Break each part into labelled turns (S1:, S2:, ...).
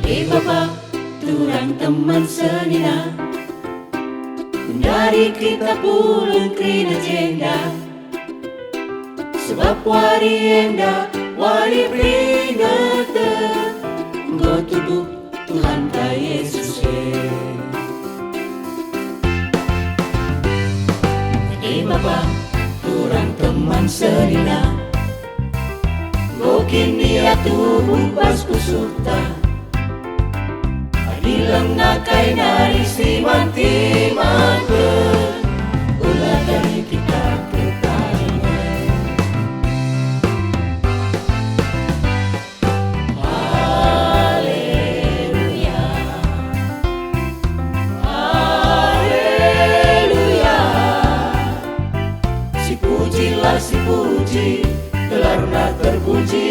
S1: Bapa, turang teman senina, dari kita pulung krina jenda, sebab wari enda, wari peringatan, engkau tubuh Tuhan ta Yesus Bapa, turang teman senina, mungkin dia tubuh pas kusukta. Bilang nakai nari siman-timan ulah dari kita pertandingan. Haleluya, haleluya. Si puji, gelarna terpuji,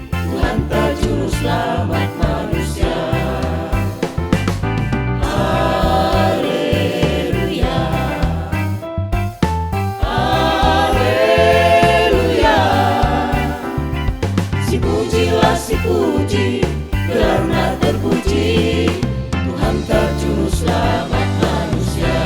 S1: Tuhan ta juru selamat manusia. Si puji, karena terpuji, Tuhan terjuru selamat manusia.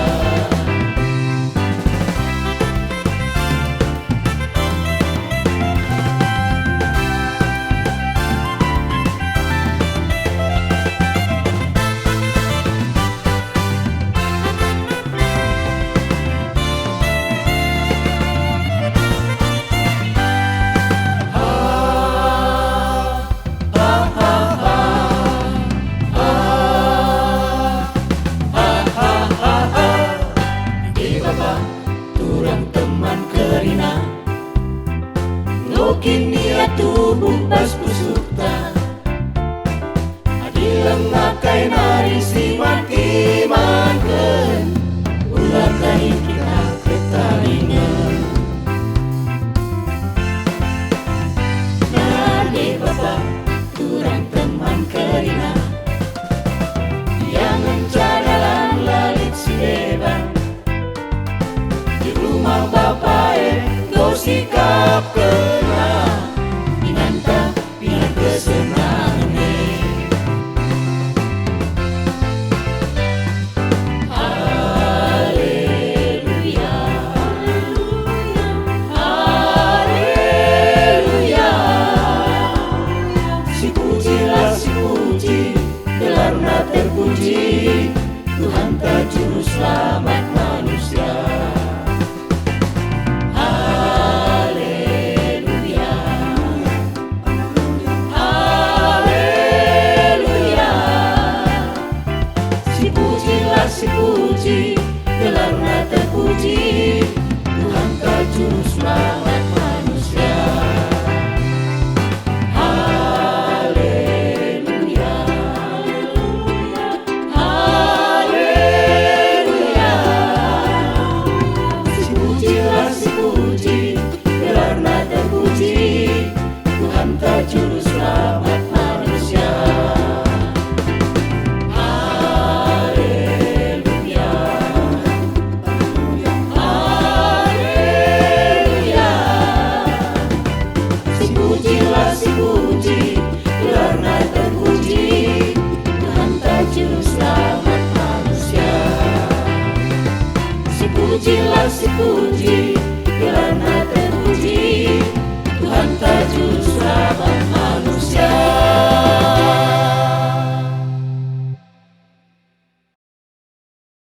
S1: Turang teman kerina, mungkin dia tubuh pas pusukta, adilang ngakai nari si